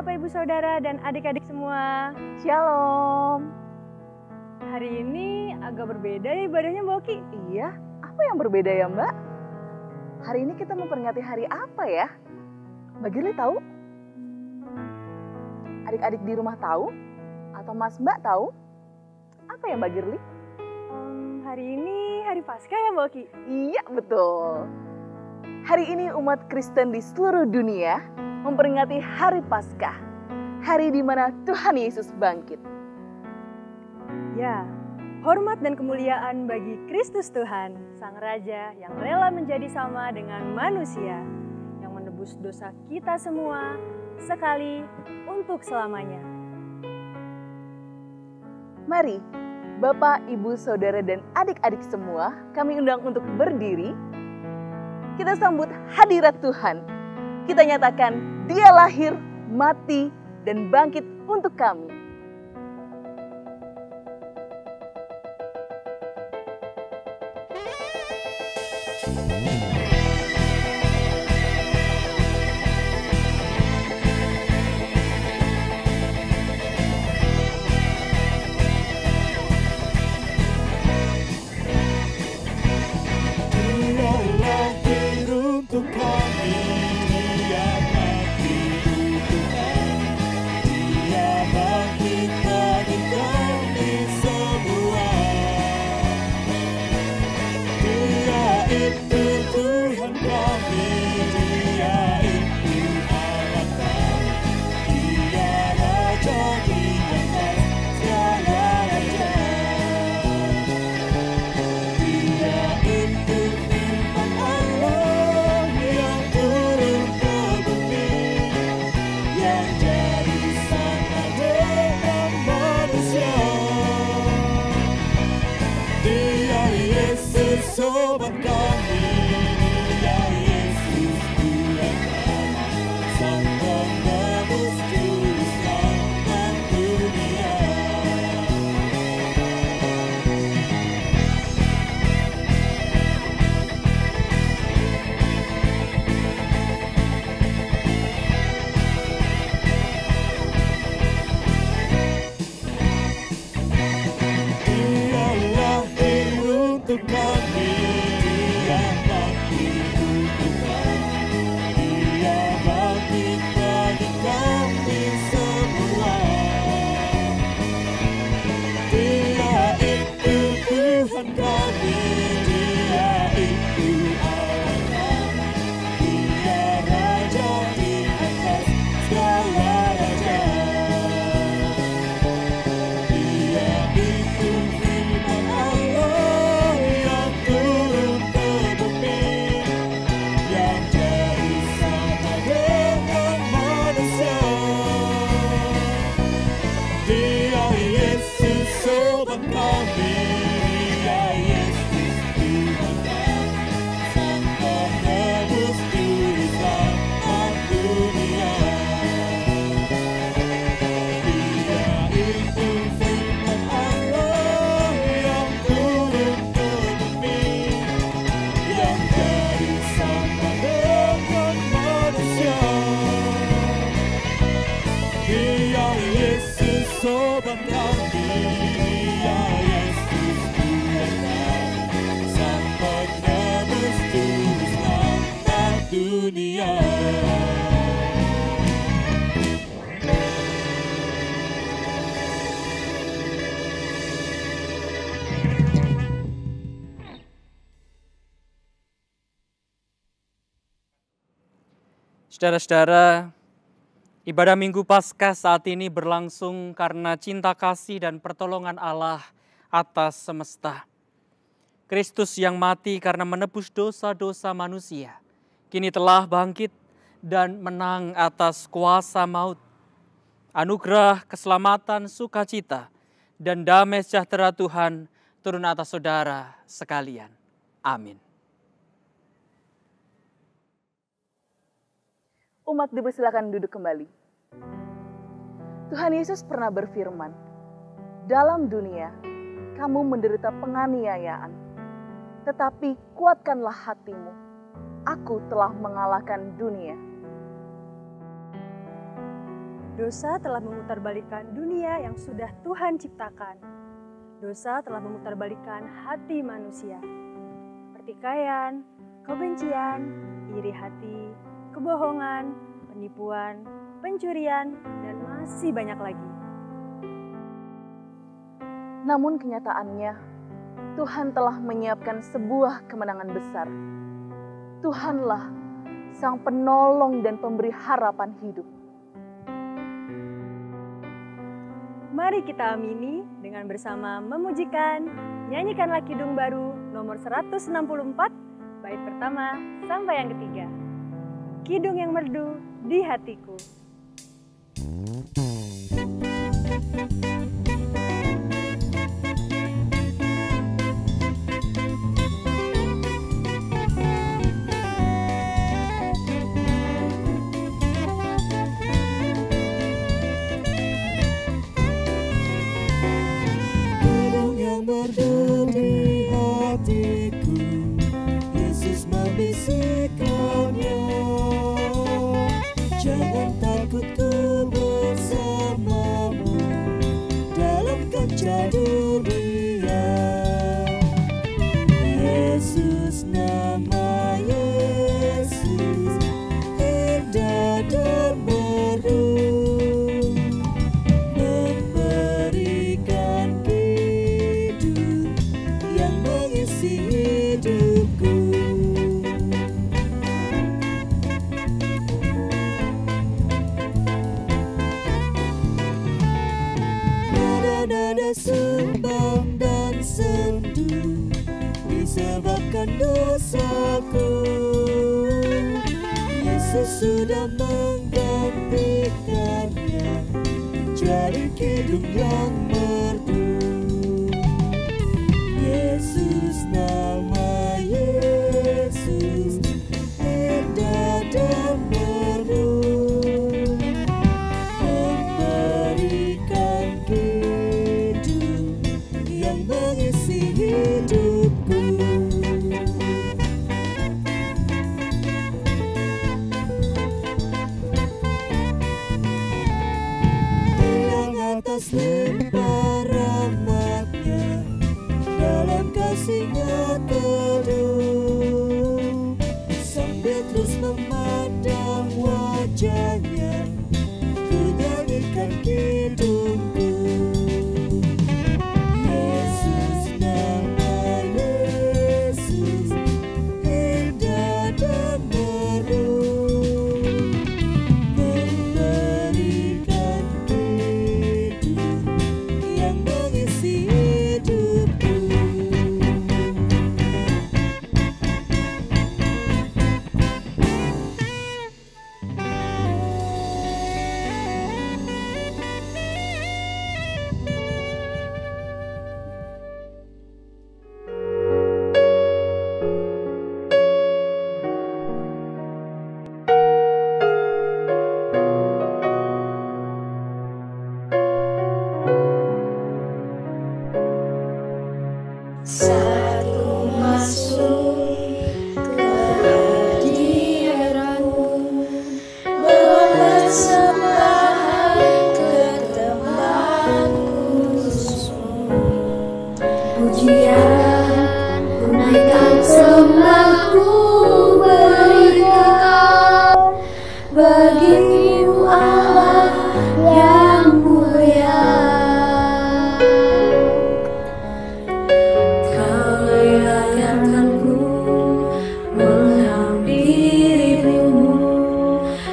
Bapak Ibu Saudara dan adik-adik semua. Shalom. Hari ini agak berbeda ya ibadahnya Mbak Oki. Iya, apa yang berbeda ya Mbak? Hari ini kita memperingati hari apa ya? Mbak Girly tahu? Adik-adik di rumah tahu? Atau Mas Mbak tahu? Apa ya Mbak Girly? Hari ini hari Paskah ya Mbak Oki? Iya, betul. Hari ini umat Kristen di seluruh dunia memperingati hari Paskah. Hari di mana Tuhan Yesus bangkit. Ya, hormat dan kemuliaan bagi Kristus Tuhan, Sang Raja yang rela menjadi sama dengan manusia, yang menebus dosa kita semua sekali untuk selamanya. Mari, Bapak, Ibu, Saudara, dan adik-adik semua, kami undang untuk berdiri. Kita sambut hadirat Tuhan. Kita nyatakan Dia lahir, mati, dan bangkit untuk kami. Saudara-saudara, ibadah Minggu Paskah saat ini berlangsung karena cinta kasih dan pertolongan Allah atas semesta. Kristus yang mati karena menebus dosa-dosa manusia, kini telah bangkit dan menang atas kuasa maut. Anugerah, keselamatan, sukacita, dan damai sejahtera Tuhan turun atas saudara sekalian. Amin. Umat dipersilakan duduk kembali. Tuhan Yesus pernah berfirman, "Dalam dunia, kamu menderita penganiayaan, tetapi kuatkanlah hatimu. Aku telah mengalahkan dunia." Dosa telah memutarbalikkan dunia yang sudah Tuhan ciptakan. Dosa telah memutarbalikkan hati manusia. Pertikaian, kebencian, iri hati, kebohongan, penipuan, pencurian, dan masih banyak lagi. Namun kenyataannya, Tuhan telah menyiapkan sebuah kemenangan besar. Tuhanlah Sang Penolong dan Pemberi harapan hidup. Mari kita amini dengan bersama memujikan, nyanyikanlah kidung baru nomor 164, bait pertama sampai yang ketiga. Kidung yang merdu di hatiku. Jangan takut, ku bersamamu dalam kancah dunia. Yesus, nama Yesus, indah dan merdu, memberikan hidup yang mengisi hidupku. Nada sembang dan sendu disebabkan dosaku. Yesus sudah menggantikannya jadi kidung yang merdu. Yesus, nama Yesus, indah dan merdu, memberikan hidup yang mengisi hidupku. Yang atas limpah rahmatnya, dalam kasih-Nya teduh, sambil terus memandang wajah-Nya, ku nyanyikan kidungku. Yesus, nama Yesus, indah dan merdu, memberikan hidup yang mengisi hidupku. Saat ku masuk ke hadirat-Mu, bawa persembahan ke tempat kudus-Mu. Pujian ku naikkan, sembahku berikan bagi-Mu Allah yang mulia.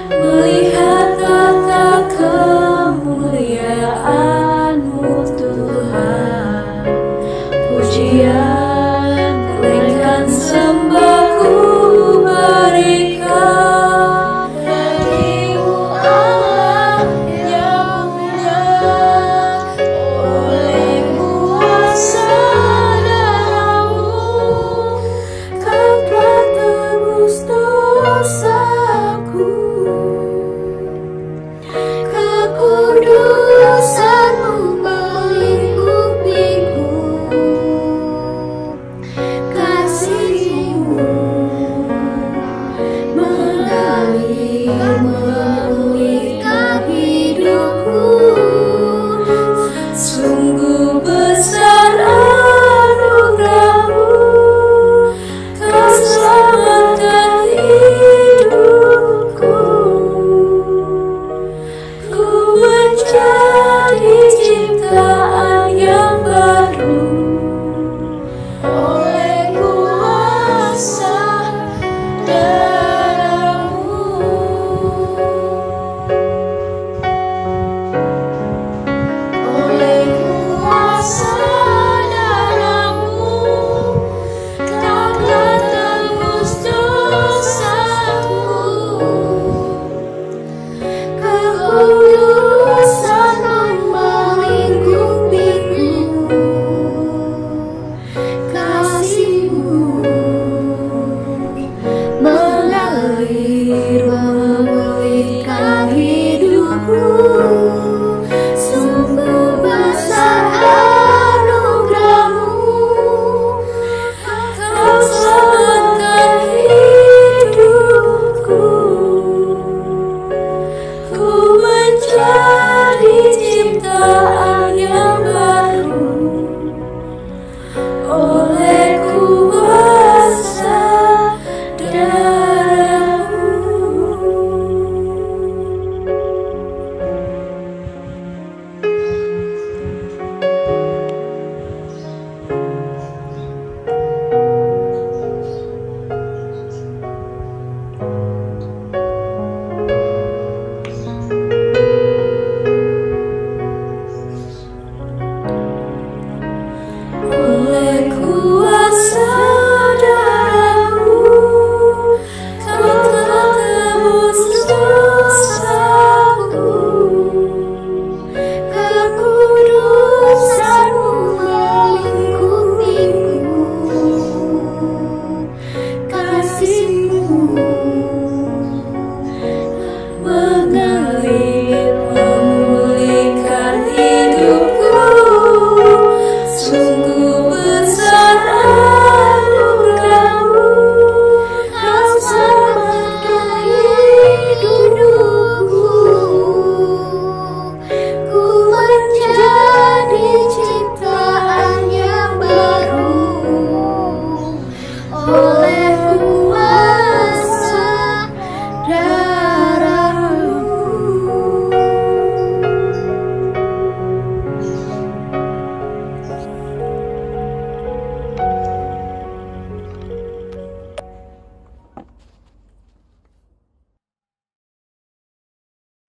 Melihat tata kemuliaan-Mu Tuhan, pujian ku naikkan, sembahku berikan bagi-Mu Allah yang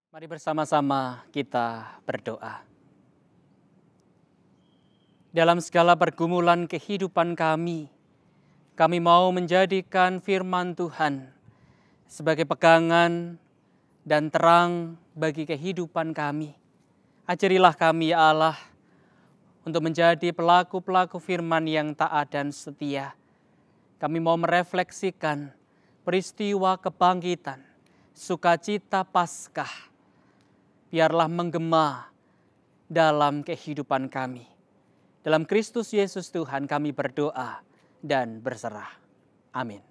Mari bersama-sama kita berdoa. Dalam segala pergumulan kehidupan kami mau menjadikan firman Tuhan sebagai pegangan dan terang bagi kehidupan kami. Ajarilah kami ya Allah untuk menjadi pelaku-pelaku firman yang taat dan setia. Kami mau merefleksikan peristiwa kebangkitan, sukacita Paskah. Biarlah menggema dalam kehidupan kami. Dalam Kristus Yesus Tuhan kami berdoa dan berserah. Amin.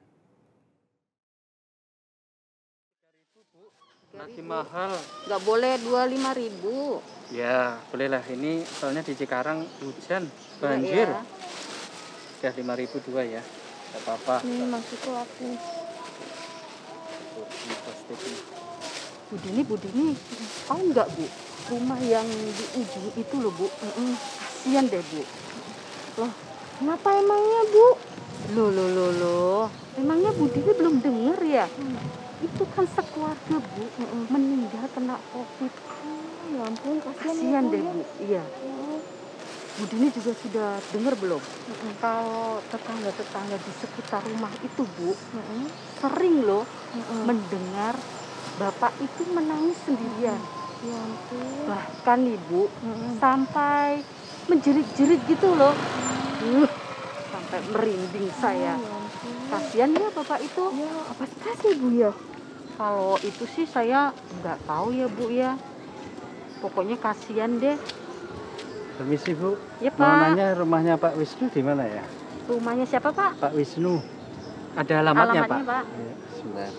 Masih mahal. Nggak boleh 25.000. Ya, bolehlah. Ini soalnya di Cikarang hujan, banjir. Ya. Sudah 5.002 ya. Tidak apa-apa. Ini maksudku aku. Ini plastiknya. Bu Dini, tahu nggak Bu? Rumah yang di ujung itu loh Bu. Kasian deh Bu. Loh, kenapa emangnya Bu? Loh. Emangnya Bu Dini belum dengar ya? Itu kan sekeluarga Bu, meninggal kena COVID. Ya ampun, kasihan deh Bu. Iya. Bu Dini juga sudah dengar belum? Kalau tetangga-tetangga di sekitar rumah itu Bu, sering loh mendengar bapak itu menangis sendirian. Ya ampun. Bahkan Ibu sampai menjerit-jerit gitu loh. Sampai merinding saya. Kasihan ya bapak itu. Ya, apa sih Bu ya? Kalau itu sih saya nggak tahu ya Bu ya. Pokoknya kasihan deh. Permisi Bu, Ya mau Pak. nanya rumahnya Pak Wisnu di mana ya? Rumahnya siapa Pak? Pak Wisnu. Ada alamatnya, Pak? Pak. Ya, sebentar.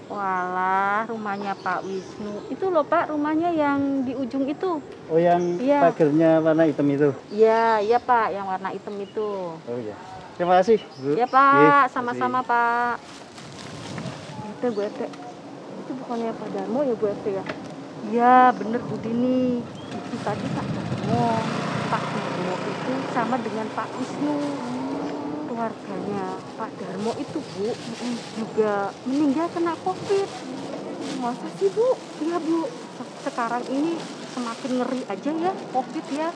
Walah, rumahnya Pak Wisnu. Itu loh Pak, rumahnya yang di ujung itu. Oh yang Iya. pagernya warna hitam itu? Iya Pak, yang warna hitam itu. Oh ya. Terima kasih Bu. Ya Iya, Pak, sama-sama Pak. Itu Bu RT, itu bukannya Pak Darmo ya Bu RT ya? Iya bener Bu Dini, itu tadi Pak Darmo. Pak Darmo itu sama dengan Pak Wisnu. Keluarganya Pak Darmo itu Bu, juga meninggal kena COVID. Masa sih Bu? Iya Bu, sekarang ini semakin ngeri aja ya COVID ya.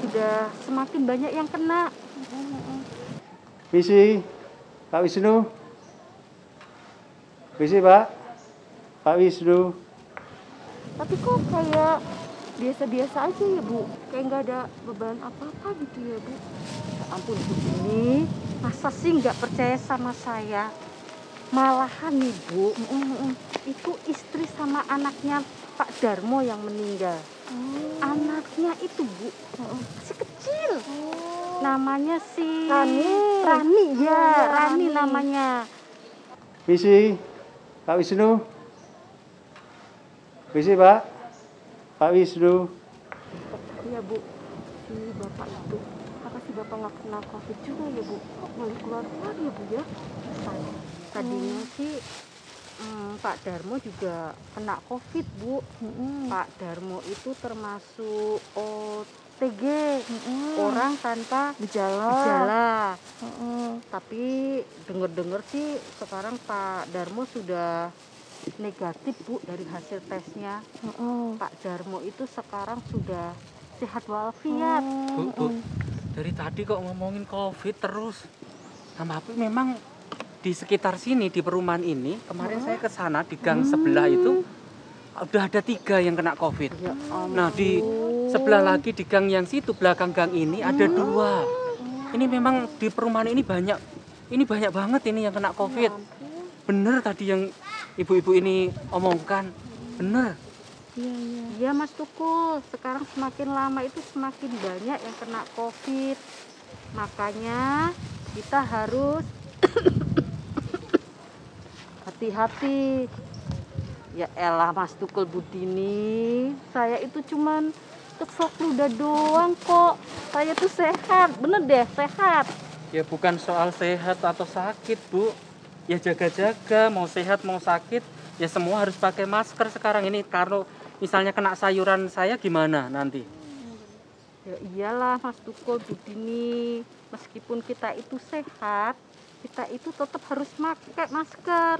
Sudah semakin banyak yang kena. Misi, Pak Wisnu. Misi Pak. Pak Wisnu. Tapi kok kayak biasa-biasa aja ya Bu, kayak nggak ada beban apa-apa gitu ya Bu. Ya ampun Bu ini, masa sih nggak percaya sama saya? Malahan nih Bu, itu istri sama anaknya Pak Darmo yang meninggal. Anaknya itu Bu, masih kecil. Namanya si Rani ya, Rani namanya. Misi, Pak Wisnu. Misi Pak. Pak Wisnu. Iya Bu, si bapak itu, apa si bapak nggak kena COVID juga ya Bu? Kok malah keluar-keluar ya Bu ya? Tadinya sih Pak Darmo juga kena COVID Bu. Pak Darmo itu termasuk OTG, orang tanpa gejala. Tapi denger-denger sih sekarang Pak Darmo sudah negatif Bu dari hasil tesnya. Pak Darmo itu sekarang sudah sehat walafiat. Bu, dari tadi kok ngomongin COVID terus. Nah, tapi memang di sekitar sini, di perumahan ini, kemarin saya ke sana di gang sebelah itu, udah ada 3 yang kena COVID. Ya Nah, di sebelah lagi di gang yang situ, belakang gang ini ada 2. Ini memang di perumahan ini banyak banget ini yang kena COVID. Bener tadi yang ibu-ibu ini omongkan, bener. Iya Mas Tukul, sekarang semakin lama itu semakin banyak yang kena COVID. Makanya kita harus hati-hati. Ya elah Mas Tukul Budini, saya itu cuman kesok ludah doang kok. Saya tuh sehat, bener deh sehat. Ya bukan soal sehat atau sakit, Bu. Ya jaga-jaga, mau sehat mau sakit, ya semua harus pakai masker sekarang ini. Kalau misalnya kena sayuran saya gimana nanti? Ya iyalah Mas Tukul Budini, meskipun kita itu sehat, kita itu tetap harus pakai masker.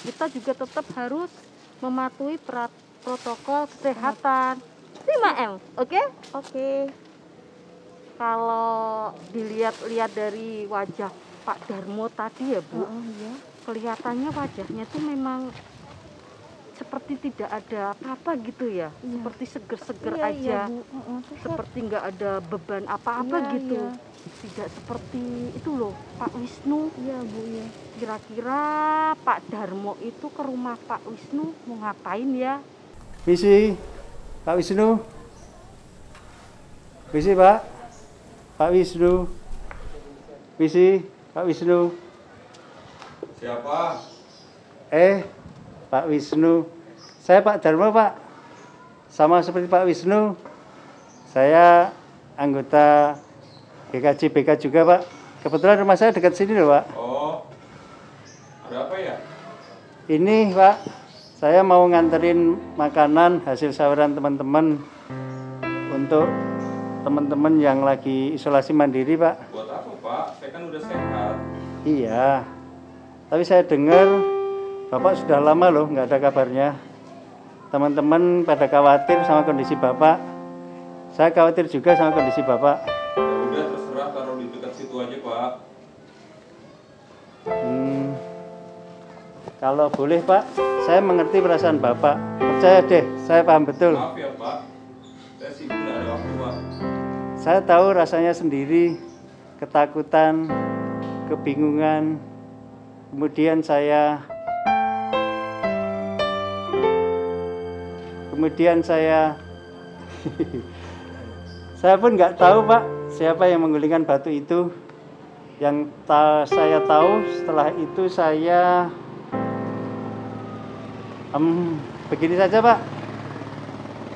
kita juga tetap harus mematuhi protokol kesehatan. 5M, oke? Oke. Kalau dilihat-lihat dari wajah Pak Darmo tadi ya Bu, Iya. kelihatannya wajahnya tuh memang seperti tidak ada apa-apa gitu ya, seperti seger-seger Iya, aja, iya, Bu. Sehat. seperti nggak ada beban apa-apa Iya, gitu. iya. Tidak seperti itu loh Pak Wisnu. Iya, Bu, ya. Kira-kira Pak Darmo itu ke rumah Pak Wisnu mau ngapain ya? Misi, Pak Wisnu. Misi, Pak. Pak Wisnu. Misi, Pak Wisnu. Siapa? Pak Wisnu. Saya Pak Darmo, Pak. Sama seperti Pak Wisnu. Saya anggota GKJ BK juga, Pak. Kebetulan rumah saya dekat sini loh, Pak. Oh, ada apa ya? Ini, Pak, saya mau nganterin makanan hasil saweran teman-teman untuk teman-teman yang lagi isolasi mandiri, Pak. Buat apa, Pak? Saya kan udah sehat. Iya, tapi saya dengar Bapak sudah lama loh nggak ada kabarnya. Teman-teman pada khawatir sama kondisi Bapak. Saya khawatir juga sama kondisi Bapak. Ya udah terserah, taruh di dekat situ aja, Pak. Kalau boleh, Pak, saya mengerti perasaan Bapak. Percaya deh, saya paham betul. Maaf ya, Pak. Saya sibuk nggak ada waktu, Pak. Saya tahu rasanya sendiri, ketakutan, kebingungan. Kemudian saya saya pun nggak tahu, Pak, siapa yang menggulingkan batu itu. Yang saya tahu setelah itu saya begini saja, Pak.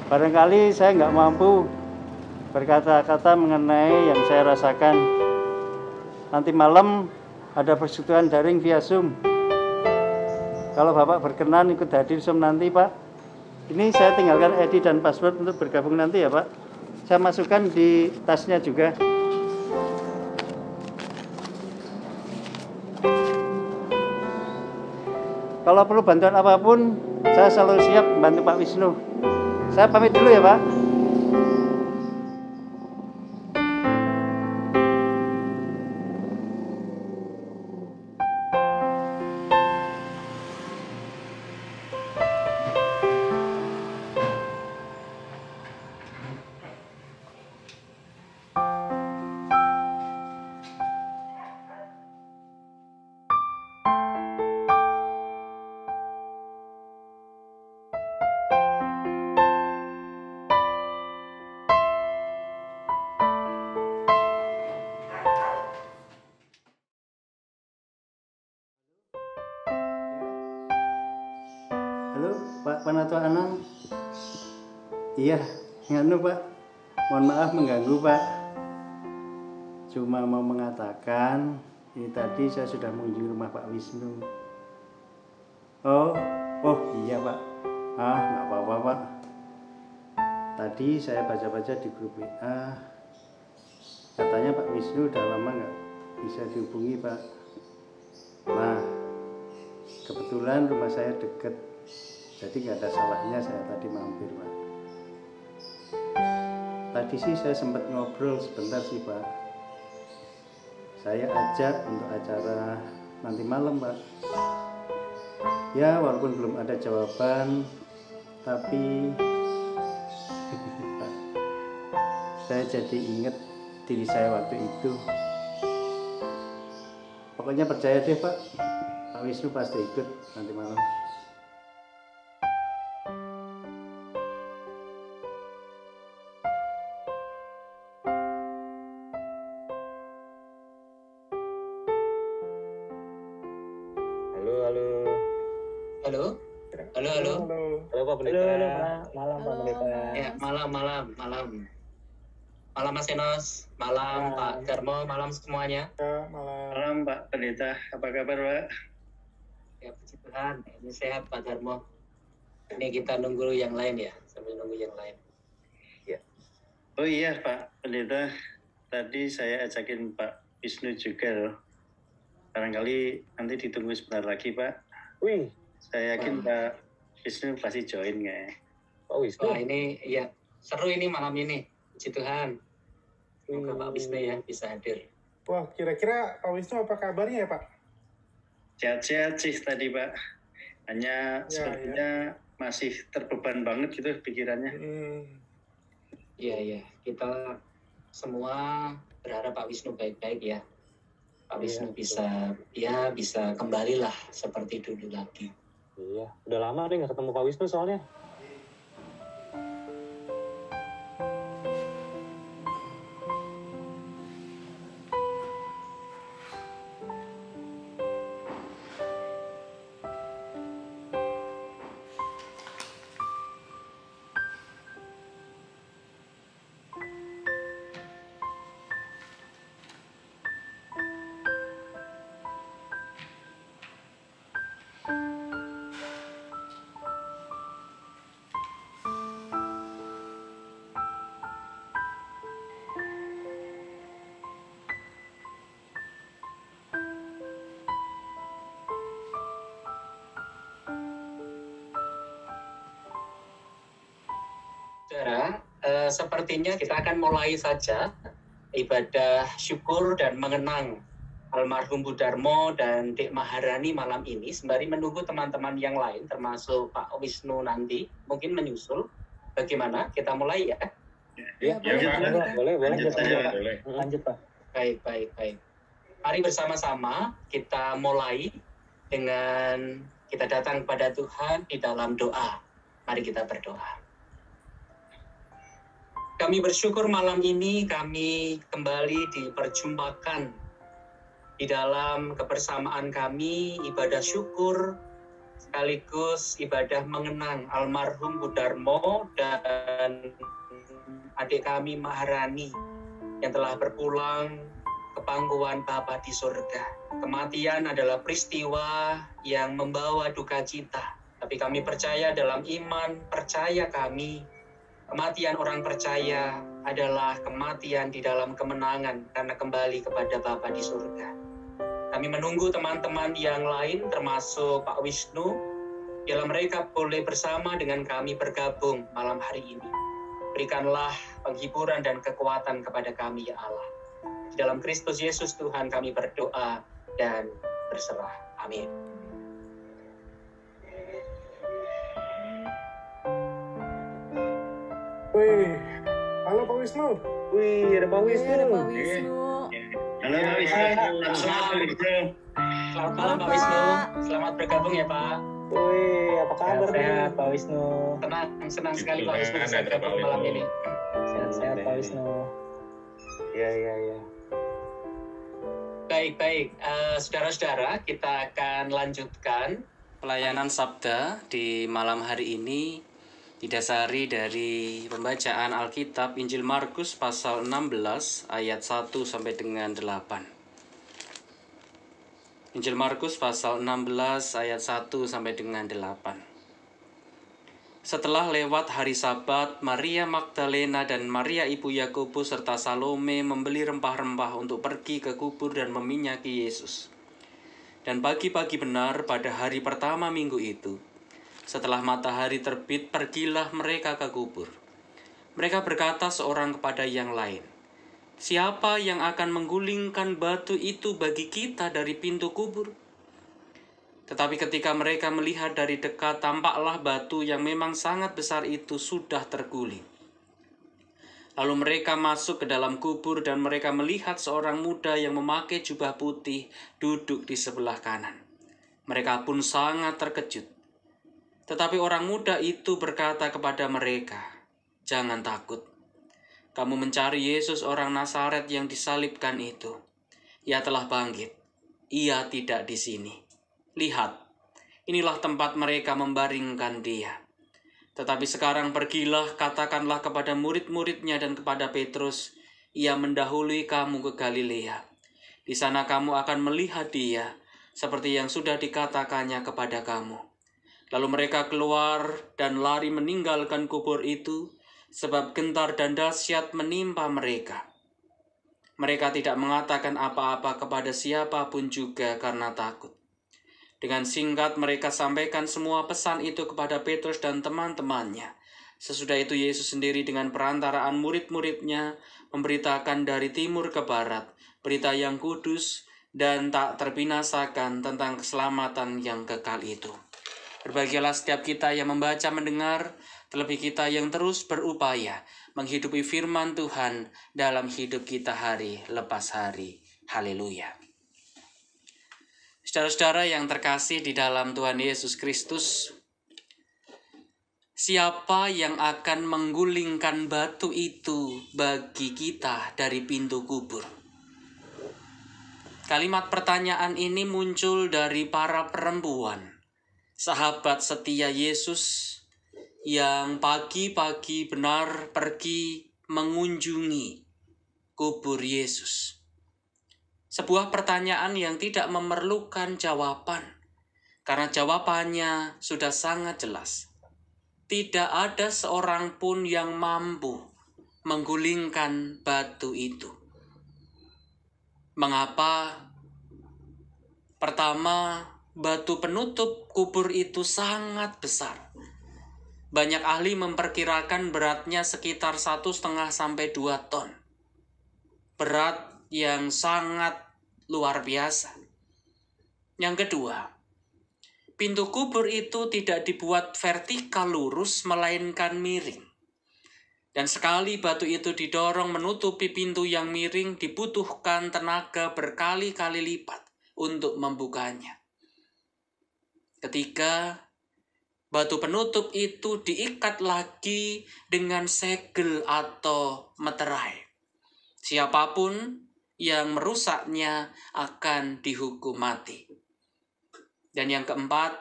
Barangkali saya nggak mampu berkata-kata mengenai yang saya rasakan. Nanti malam ada persekutuan daring via Zoom. Kalau Bapak berkenan ikut hadir Zoom nanti, Pak. Ini saya tinggalkan ID dan password untuk bergabung nanti ya, Pak. Saya masukkan di tasnya juga. Kalau perlu bantuan apapun, saya selalu siap membantu Pak Wisnu. Saya pamit dulu ya, Pak. Halo, Pak Panatua Anang. Iya, nganu Pak. Mohon maaf mengganggu, Pak. Cuma mau mengatakan, ini tadi saya sudah mengunjungi rumah Pak Wisnu. Oh iya, Pak. Nggak apa-apa, Pak. Tadi saya baca-baca di grup WA, katanya Pak Wisnu udah lama nggak bisa dihubungi, Pak. Nah, kebetulan rumah saya deket, jadi nggak ada salahnya saya tadi mampir, Pak. Tadi sih saya sempat ngobrol sebentar sih, Pak. Saya ajak untuk acara nanti malam, Pak. Ya, walaupun belum ada jawaban, tapi Pak, saya jadi ingat diri saya waktu itu. Pokoknya percaya deh, Pak. Pak Wisnu pasti ikut nanti malam. Halo, Pak Pendeta. Malam Pak Pendeta. Ya, malam. Malam Mas Enos, malam Pak Darmo, malam semuanya. Malam Pak Pendeta, apa kabar, Pak? Ya, puji Tuhan, ini sehat Pak Darmo. Ini kita nunggu yang lain ya, sambil nunggu yang lain. Ya. Oh iya Pak Pendeta, tadi saya ajakin Pak Wisnu juga loh. Barangkali nanti ditunggu sebentar lagi, Pak. Wih, Saya yakin Pak Wisnu pasti join nggak ya? Pak Wisnu. Wah ini ya seru ini malam ini. Puji Tuhan. Semoga Pak Wisnu ya bisa hadir. Wah, kira-kira Pak Wisnu apa kabarnya ya, Pak? Sehat-sehat sih tadi Pak. Hanya Ya, sepertinya masih terbeban banget gitu pikirannya. Iya, kita semua berharap Pak Wisnu baik-baik ya. Pak Wisnu bisa kembali lah seperti dulu lagi. Iya, udah lama nih nggak ketemu Pak Wisnu soalnya. Saudara, sepertinya kita akan mulai saja ibadah syukur dan mengenang almarhum Bu Darmo dan Dek Maharani malam ini, sembari menunggu teman-teman yang lain termasuk Pak Wisnu nanti mungkin menyusul. Bagaimana? Kita mulai ya? Iya, boleh. Lanjut Pak. Baik. Mari bersama-sama kita mulai dengan kita datang kepada Tuhan di dalam doa. Mari kita berdoa. Kami bersyukur malam ini kami kembali diperjumpakan di dalam kebersamaan kami, ibadah syukur sekaligus ibadah mengenang almarhum Bu Darmo dan adik kami Maharani yang telah berpulang ke pangkuan Bapa di surga. Kematian adalah peristiwa yang membawa duka cita, tapi kami percaya dalam iman, percaya kami kematian orang percaya adalah kematian di dalam kemenangan karena kembali kepada Bapa di surga. Kami menunggu teman-teman yang lain termasuk Pak Wisnu, bila mereka boleh bersama dengan kami bergabung malam hari ini. Berikanlah penghiburan dan kekuatan kepada kami ya Allah. Di dalam Kristus Yesus Tuhan kami berdoa dan berserah. Amin. Wih, halo Pak Wisnu. Wih, ada Pak Wisnu. Halo Pak Wisnu. Selamat malam Pak Wisnu. Selamat bergabung ya Pak. Wih, apa kabar nih Pak Wisnu? Senang sekali Pak Wisnu bisa bergabung malam ini. Sehat-sehat Pak Wisnu. Iya. Baik. Saudara-saudara, kita akan lanjutkan Pelayanan Sabda di malam hari ini didasari dari pembacaan Alkitab Injil Markus pasal 16 ayat 1 sampai dengan 8. Injil Markus pasal 16 ayat 1 sampai dengan 8. Setelah lewat hari Sabat, Maria Magdalena dan Maria ibu Yakobus serta Salome membeli rempah-rempah untuk pergi ke kubur dan meminyaki Yesus. Dan pagi-pagi benar pada hari pertama minggu itu, setelah matahari terbit, pergilah mereka ke kubur. Mereka berkata seorang kepada yang lain, "Siapa yang akan menggulingkan batu itu bagi kita dari pintu kubur?" Tetapi ketika mereka melihat dari dekat, tampaklah batu yang memang sangat besar itu sudah terguling. Lalu mereka masuk ke dalam kubur dan mereka melihat seorang muda yang memakai jubah putih duduk di sebelah kanan. Mereka pun sangat terkejut. Tetapi orang muda itu berkata kepada mereka, "Jangan takut. Kamu mencari Yesus orang Nazaret yang disalibkan itu. Ia telah bangkit. Ia tidak di sini. Lihat, inilah tempat mereka membaringkan dia. Tetapi sekarang pergilah, katakanlah kepada murid-muridnya dan kepada Petrus, ia mendahului kamu ke Galilea. Di sana kamu akan melihat dia, seperti yang sudah dikatakannya kepada kamu." Lalu mereka keluar dan lari meninggalkan kubur itu, sebab gentar dan dahsyat menimpa mereka. Mereka tidak mengatakan apa-apa kepada siapapun juga karena takut. Dengan singkat mereka sampaikan semua pesan itu kepada Petrus dan teman-temannya. Sesudah itu Yesus sendiri dengan perantaraan murid-muridnya memberitakan dari timur ke barat berita yang kudus dan tak terbinasakan tentang keselamatan yang kekal itu. Berbahagialah setiap kita yang membaca, mendengar, terlebih kita yang terus berupaya menghidupi firman Tuhan dalam hidup kita hari lepas hari. Haleluya. Saudara-saudara yang terkasih di dalam Tuhan Yesus Kristus, siapa yang akan menggulingkan batu itu bagi kita dari pintu kubur? Kalimat pertanyaan ini muncul dari para perempuan, sahabat setia Yesus yang pagi-pagi benar pergi mengunjungi kubur Yesus. Sebuah pertanyaan yang tidak memerlukan jawaban, karena jawabannya sudah sangat jelas. Tidak ada seorang pun yang mampu menggulingkan batu itu. Mengapa? Pertama, batu penutup kubur itu sangat besar. Banyak ahli memperkirakan beratnya sekitar 1,5 sampai 2 ton. Berat yang sangat luar biasa. Yang kedua, pintu kubur itu tidak dibuat vertikal lurus, melainkan miring. Dan sekali batu itu didorong menutupi pintu yang miring, dibutuhkan tenaga berkali-kali lipat untuk membukanya. Ketiga, batu penutup itu diikat lagi dengan segel atau meterai. Siapapun yang merusaknya akan dihukum mati. Dan yang keempat,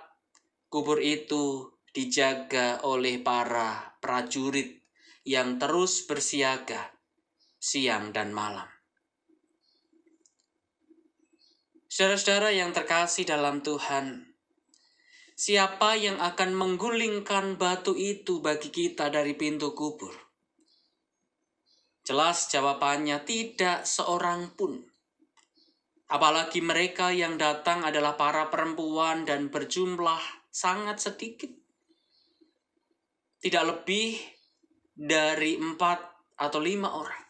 kubur itu dijaga oleh para prajurit yang terus bersiaga siang dan malam. Saudara-saudara yang terkasih dalam Tuhan, siapa yang akan menggulingkan batu itu bagi kita dari pintu kubur? Jelas jawabannya tidak seorang pun. Apalagi mereka yang datang adalah para perempuan dan berjumlah sangat sedikit. Tidak lebih dari 4 atau 5 orang.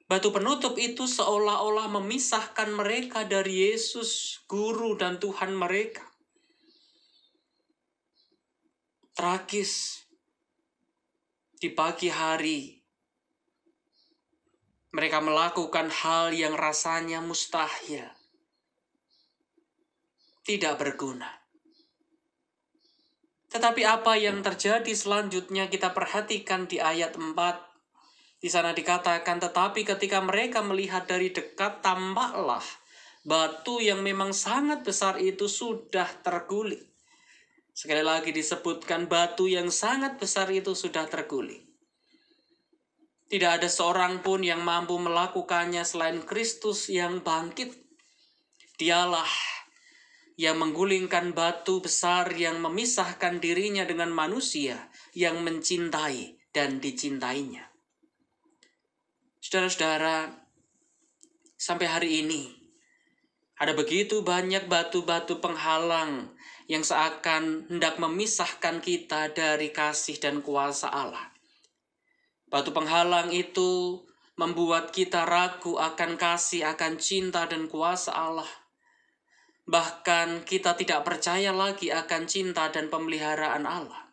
Batu penutup itu seolah-olah memisahkan mereka dari Yesus, Guru dan Tuhan mereka. Tragis. Di pagi hari, mereka melakukan hal yang rasanya mustahil, tidak berguna. Tetapi apa yang terjadi selanjutnya kita perhatikan di ayat 4. Di sana dikatakan, tetapi ketika mereka melihat dari dekat, tampaklah batu yang memang sangat besar itu sudah terguling. Sekali lagi disebutkan, batu yang sangat besar itu sudah terguling. Tidak ada seorang pun yang mampu melakukannya selain Kristus yang bangkit. Dialah yang menggulingkan batu besar yang memisahkan dirinya dengan manusia yang mencintai dan dicintainya. Saudara-saudara, sampai hari ini ada begitu banyak batu-batu penghalang yang seakan hendak memisahkan kita dari kasih dan kuasa Allah. Batu penghalang itu membuat kita ragu akan kasih, akan cinta dan kuasa Allah. Bahkan kita tidak percaya lagi akan cinta dan pemeliharaan Allah.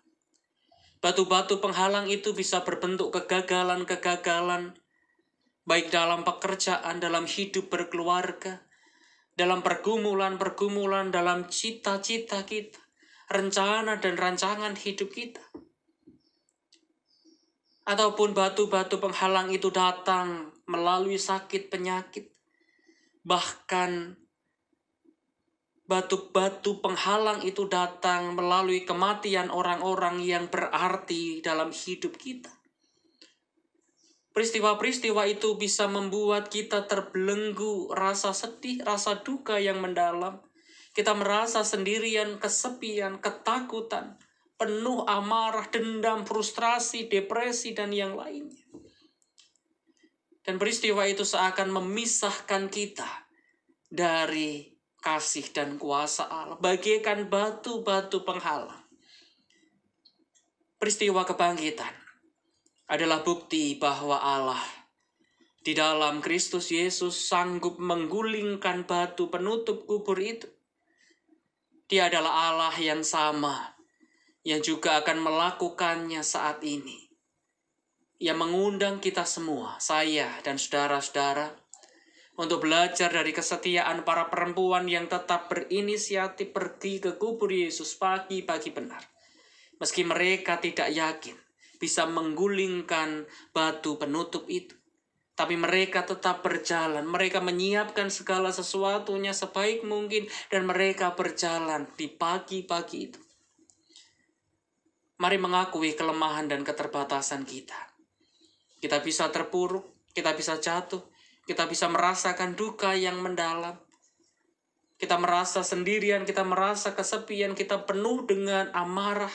Batu-batu penghalang itu bisa berbentuk kegagalan-kegagalan, baik dalam pekerjaan, dalam hidup berkeluarga, dalam pergumulan-pergumulan, dalam cita-cita kita, rencana dan rancangan hidup kita. Ataupun batu-batu penghalang itu datang melalui sakit penyakit. Bahkan batu-batu penghalang itu datang melalui kematian orang-orang yang berarti dalam hidup kita. Peristiwa-peristiwa itu bisa membuat kita terbelenggu rasa sedih, rasa duka yang mendalam. Kita merasa sendirian, kesepian, ketakutan, penuh amarah, dendam, frustrasi, depresi, dan yang lainnya. Dan peristiwa itu seakan memisahkan kita dari kasih dan kuasa Allah, bagaikan batu-batu penghalang. Peristiwa kebangkitan adalah bukti bahwa Allah di dalam Kristus Yesus sanggup menggulingkan batu penutup kubur itu. Dia adalah Allah yang sama, yang juga akan melakukannya saat ini. Ia mengundang kita semua, saya dan saudara-saudara, untuk belajar dari kesetiaan para perempuan yang tetap berinisiatif pergi ke kubur Yesus pagi-pagi benar. Meski mereka tidak yakin bisa menggulingkan batu penutup itu. Tapi mereka tetap berjalan. Mereka menyiapkan segala sesuatunya sebaik mungkin. Dan mereka berjalan di pagi-pagi itu. Mari mengakui kelemahan dan keterbatasan kita. Kita bisa terpuruk. Kita bisa jatuh. Kita bisa merasakan duka yang mendalam. Kita merasa sendirian. Kita merasa kesepian. Kita penuh dengan amarah.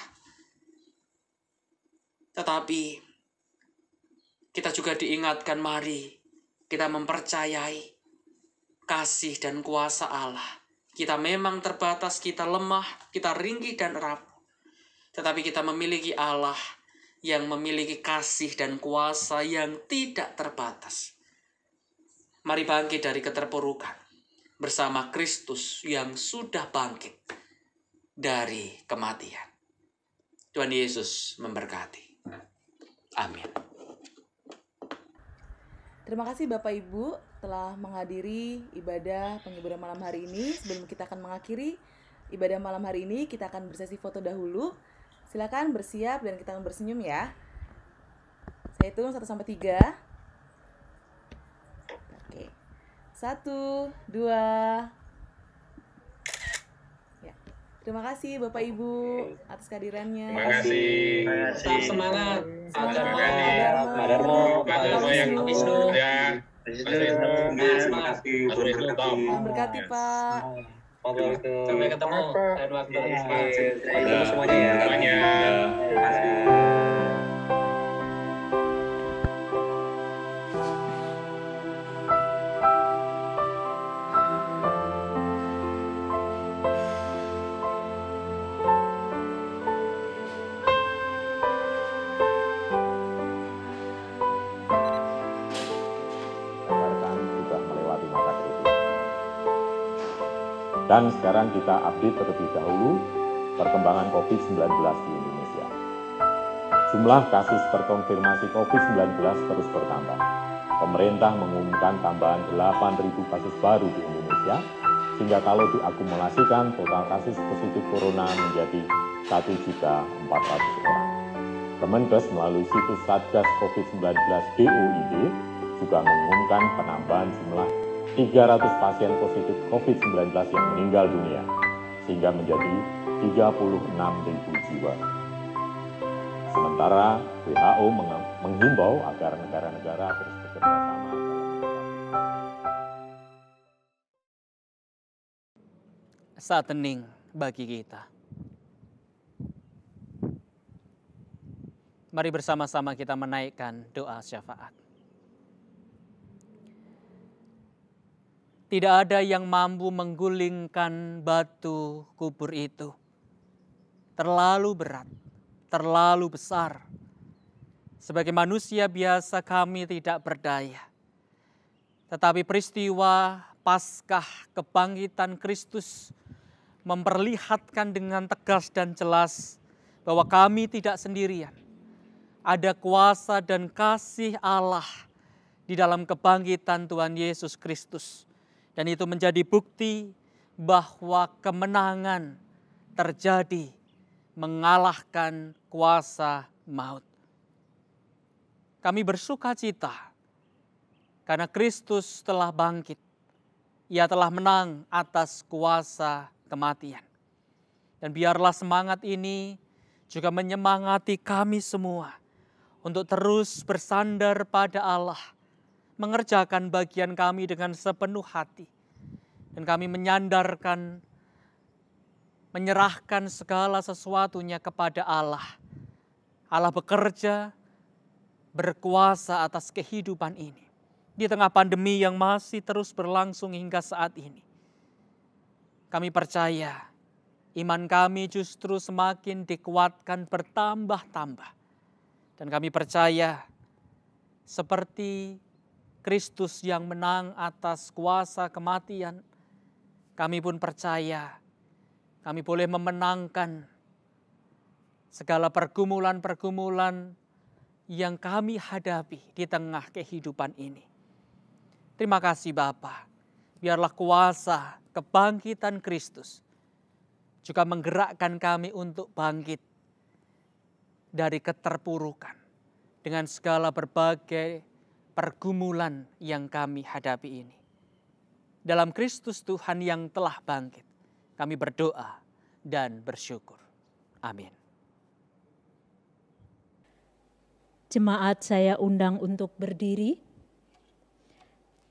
Tetapi kita juga diingatkan, mari kita mempercayai kasih dan kuasa Allah. Kita memang terbatas, kita lemah, kita ringkih dan rapuh. Tetapi kita memiliki Allah yang memiliki kasih dan kuasa yang tidak terbatas. Mari bangkit dari keterpurukan bersama Kristus yang sudah bangkit dari kematian. Tuhan Yesus memberkati. Amin. Terima kasih Bapak Ibu telah menghadiri ibadah penghiburan malam hari ini. Sebelum kita akan mengakhiri ibadah malam hari ini, kita akan bersesi foto dahulu. Silakan bersiap dan kita akan bersenyum ya. Saya hitung 1 sampai 3. Oke. 1, 2. Ya. Terima kasih Bapak Ibu atas kehadirannya. Terima kasih. Tetap semangat. Pak Darmo yang Wisnu. Ya. Semangat. Berkati Pak. Sampai ketemu. Lain waktu. Semuanya ya. Semuanya. Terima kasih. Sudah melewati masa kritis. Dan sekarang kita update terlebih dahulu perkembangan COVID-19 di Indonesia. Jumlah kasus terkonfirmasi COVID-19 terus bertambah. Pemerintah mengumumkan tambahan 8.000 kasus baru di Indonesia, sehingga kalau diakumulasikan total kasus positif corona menjadi 1.400.000 orang. Kemenkes melalui situs Satgas COVID-19 DOID juga mengumumkan penambahan jumlah 300 pasien positif COVID-19 yang meninggal dunia, sehingga menjadi 36.000 jiwa. Sementara WHO menghimbau agar negara-negara terus bekerja sama. Saat hening bagi kita. Mari bersama-sama kita menaikkan doa syafaat. Tidak ada yang mampu menggulingkan batu kubur itu. Terlalu berat, terlalu besar. Sebagai manusia biasa kami tidak berdaya. Tetapi peristiwa Paskah kebangkitan Kristus memperlihatkan dengan tegas dan jelas bahwa kami tidak sendirian. Ada kuasa dan kasih Allah di dalam kebangkitan Tuhan Yesus Kristus. Dan itu menjadi bukti bahwa kemenangan terjadi mengalahkan kuasa maut. Kami bersuka cita karena Kristus telah bangkit. Ia telah menang atas kuasa kematian. Dan biarlah semangat ini juga menyemangati kami semua untuk terus bersandar pada Allah, mengerjakan bagian kami dengan sepenuh hati. Dan kami menyandarkan, menyerahkan segala sesuatunya kepada Allah. Allah bekerja, berkuasa atas kehidupan ini. Di tengah pandemi yang masih terus berlangsung hingga saat ini. Kami percaya iman kami justru semakin dikuatkan bertambah-tambah. Dan kami percaya seperti Kristus yang menang atas kuasa kematian, kami pun percaya kami boleh memenangkan segala pergumulan-pergumulan yang kami hadapi di tengah kehidupan ini. Terima kasih Bapa, biarlah kuasa kebangkitan Kristus juga menggerakkan kami untuk bangkit dari keterpurukan dengan segala berbagai pergumulan yang kami hadapi ini. Dalam Kristus Tuhan yang telah bangkit, kami berdoa dan bersyukur. Amin. Jemaat saya undang untuk berdiri.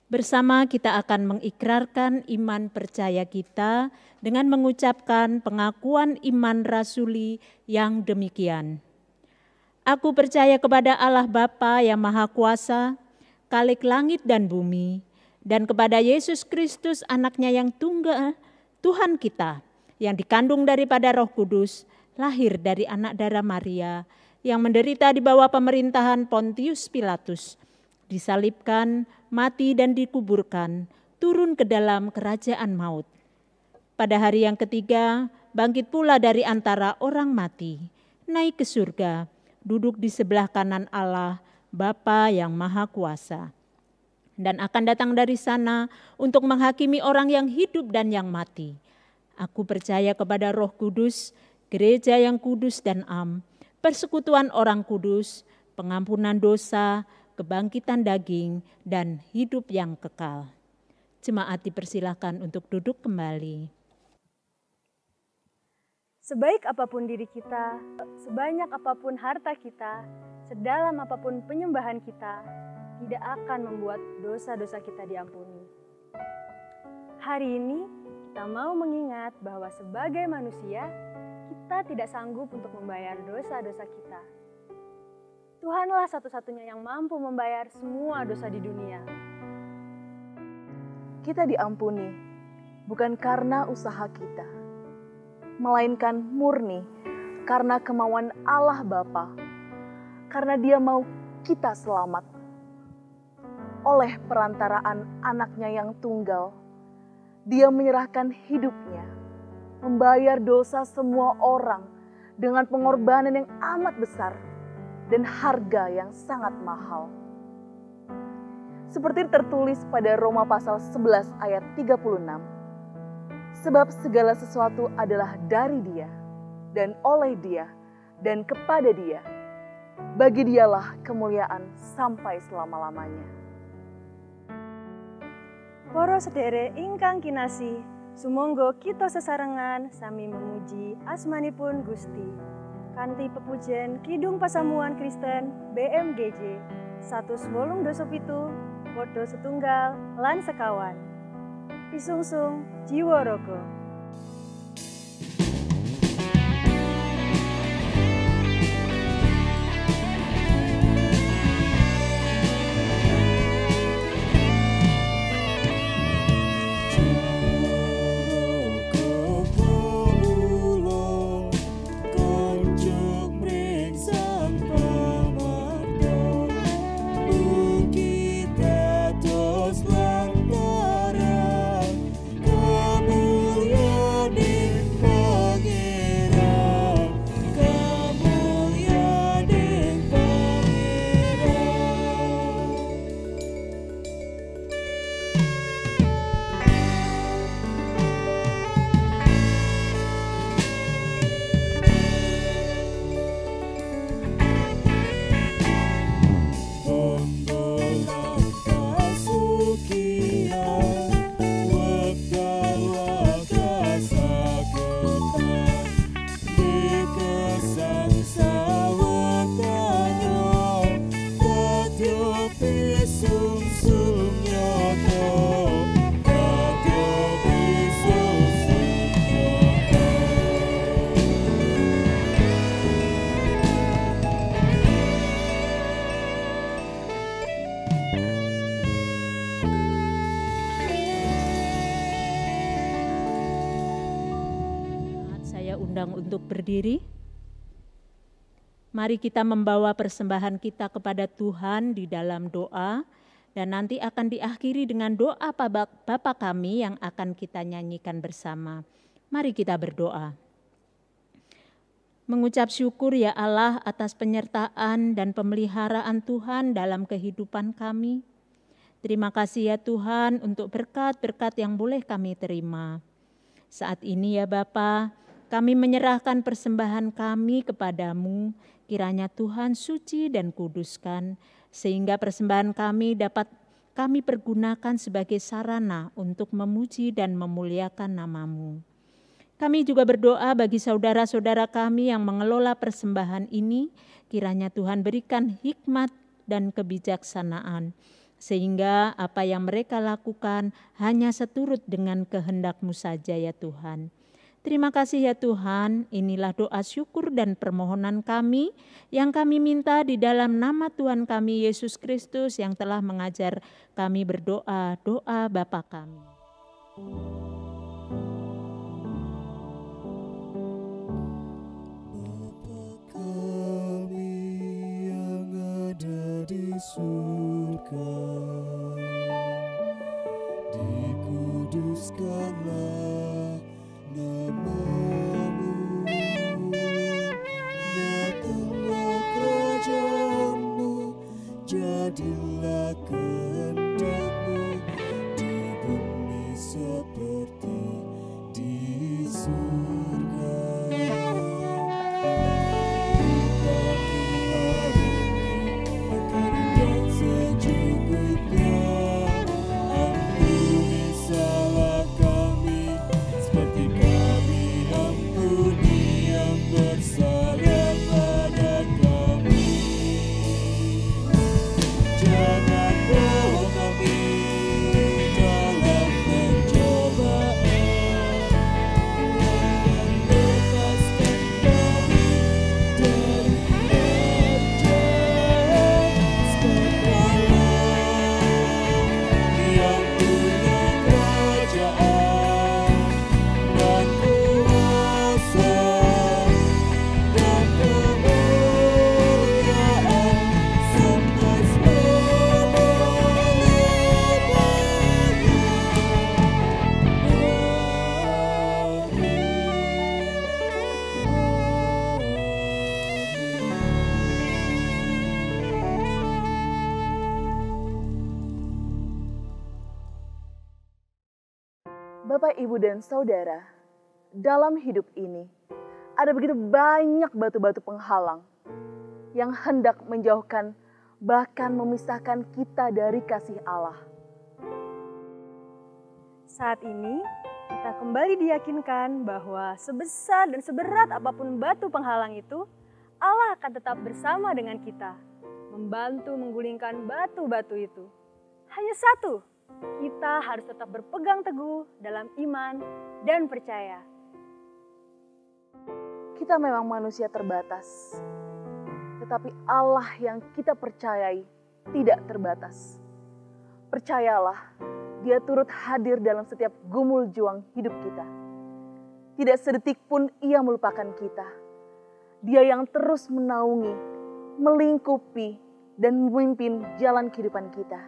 Bersama kita akan mengikrarkan iman percaya kita dengan mengucapkan pengakuan iman rasuli yang demikian. Aku percaya kepada Allah Bapa yang Maha Kuasa, Khalik langit dan bumi, dan kepada Yesus Kristus anaknya yang tunggal, Tuhan kita, yang dikandung daripada Roh Kudus, lahir dari anak darah Maria, yang menderita di bawah pemerintahan Pontius Pilatus, disalibkan, mati dan dikuburkan, turun ke dalam kerajaan maut. Pada hari yang ketiga, bangkit pula dari antara orang mati, naik ke surga, duduk di sebelah kanan Allah, Bapa yang Maha Kuasa. Dan akan datang dari sana untuk menghakimi orang yang hidup dan yang mati. Aku percaya kepada Roh Kudus, gereja yang kudus dan am, persekutuan orang kudus, pengampunan dosa, kebangkitan daging, dan hidup yang kekal. Jemaat dipersilakan untuk duduk kembali. Sebaik apapun diri kita, sebanyak apapun harta kita, sedalam apapun penyembahan kita, tidak akan membuat dosa-dosa kita diampuni. Hari ini kita mau mengingat bahwa sebagai manusia, kita tidak sanggup untuk membayar dosa-dosa kita. Tuhanlah satu-satunya yang mampu membayar semua dosa di dunia. Kita diampuni bukan karena usaha kita, melainkan murni karena kemauan Allah Bapa, karena Dia mau kita selamat. Oleh perantaraan anaknya yang tunggal, Dia menyerahkan hidupnya, membayar dosa semua orang dengan pengorbanan yang amat besar dan harga yang sangat mahal. Seperti tertulis pada Roma pasal 11 ayat 36, sebab segala sesuatu adalah dari Dia, dan oleh Dia, dan kepada Dia. Bagi Dialah kemuliaan sampai selama-lamanya. Para sedherek ingkang kinasih, sumangga kita sesarengan sami memuji asmanipun Gusti. Kanthi pepujian Kidung Pasamuan Kristen BMGJ 187 padha setunggal lan sekawan. Pisungsung jiwa raga. Kemuliaan untuk berdiri. Mari kita membawa persembahan kita kepada Tuhan di dalam doa, dan nanti akan diakhiri dengan doa Bapa kami yang akan kita nyanyikan bersama. Mari kita berdoa. Mengucap syukur ya Allah atas penyertaan dan pemeliharaan Tuhan dalam kehidupan kami. Terima kasih ya Tuhan untuk berkat-berkat yang boleh kami terima. Saat ini ya Bapa, kami menyerahkan persembahan kami kepadamu, kiranya Tuhan suci dan kuduskan, sehingga persembahan kami dapat kami pergunakan sebagai sarana untuk memuji dan memuliakan nama-Mu. Kami juga berdoa bagi saudara-saudara kami yang mengelola persembahan ini, kiranya Tuhan berikan hikmat dan kebijaksanaan, sehingga apa yang mereka lakukan hanya seturut dengan kehendak-Mu saja ya Tuhan. Terima kasih ya Tuhan, inilah doa syukur dan permohonan kami yang kami minta di dalam nama Tuhan kami Yesus Kristus yang telah mengajar kami berdoa, doa Bapa kami. Di surga, dikuduskanlah nama-Mu, datanglah kerajaan-Mu, jadilah kehendak-Mu di bumi seperti di surga. Bapak, Ibu, dan Saudara, dalam hidup ini ada begitu banyak batu-batu penghalang yang hendak menjauhkan bahkan memisahkan kita dari kasih Allah. Saat ini kita kembali diyakinkan bahwa sebesar dan seberat apapun batu penghalang itu, Allah akan tetap bersama dengan kita, membantu menggulingkan batu-batu itu. Hanya satu, kita harus tetap berpegang teguh dalam iman dan percaya. Kita memang manusia terbatas, tetapi Allah yang kita percayai tidak terbatas. Percayalah, Dia turut hadir dalam setiap gumul juang hidup kita. Tidak sedetik pun Ia melupakan kita. Dia yang terus menaungi, melingkupi, dan memimpin jalan kehidupan kita.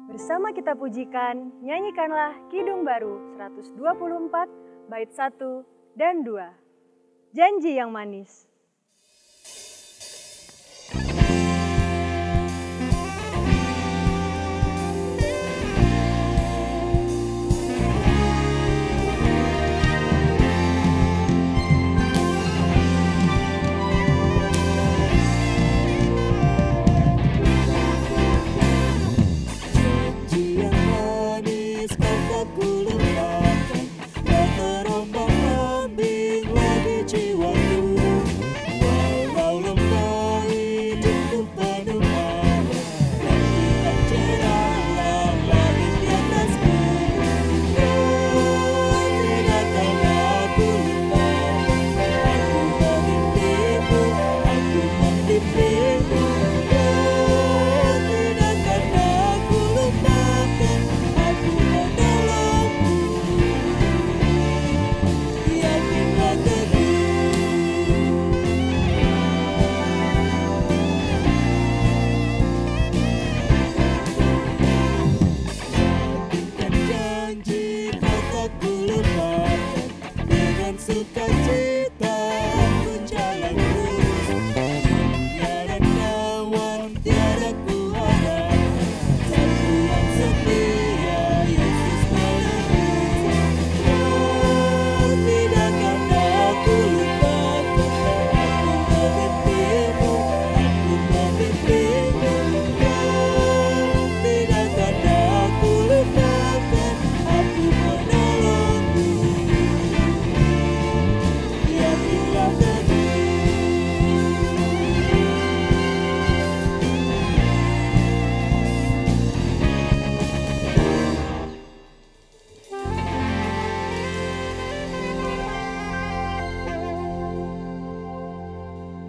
Bersama kita pujikan, nyanyikanlah Kidung Baru 124 bait 1 dan 2. Janji yang manis. Terombang-ambing lagi jiwaku.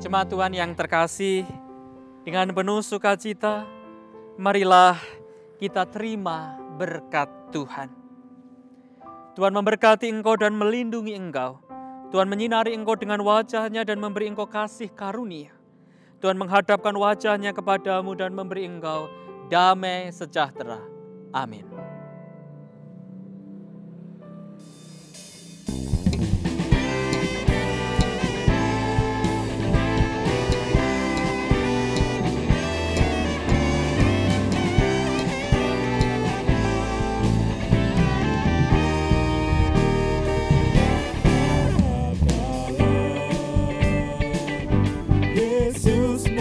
Jemaat Tuhan yang terkasih, dengan penuh sukacita, marilah kita terima berkat Tuhan. Tuhan memberkati engkau dan melindungi engkau. Tuhan menyinari engkau dengan wajah-Nya dan memberi engkau kasih karunia. Tuhan menghadapkan wajah-Nya kepadamu dan memberi engkau damai sejahtera. Amin. Yesus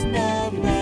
namanya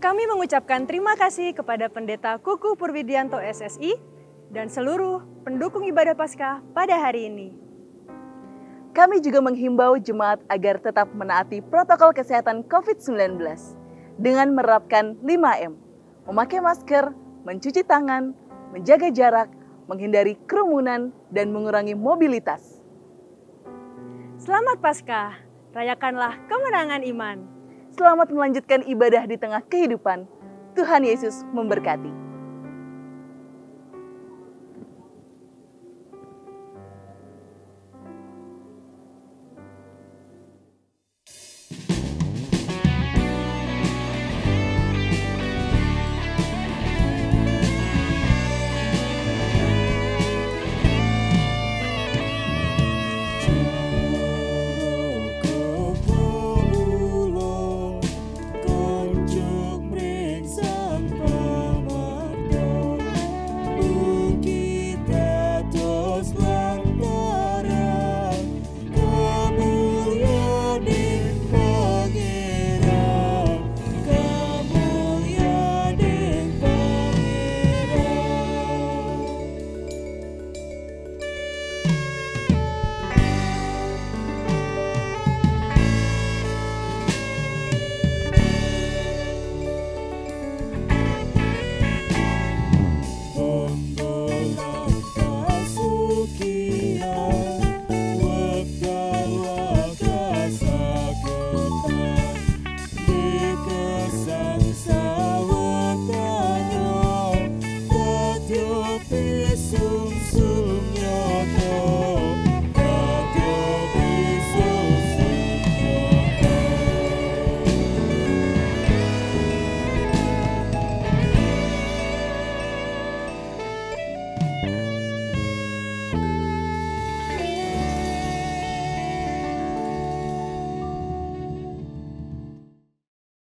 Kami mengucapkan terima kasih kepada Pendeta Kuku Purwidianto SSI dan seluruh pendukung ibadah Paskah pada hari ini. Kami juga menghimbau jemaat agar tetap menaati protokol kesehatan COVID-19 dengan menerapkan 5M, memakai masker, mencuci tangan, menjaga jarak, menghindari kerumunan, dan mengurangi mobilitas. Selamat Paskah, rayakanlah kemenangan iman. Selamat melanjutkan ibadah di tengah kehidupan. Tuhan Yesus memberkati. Tuhan.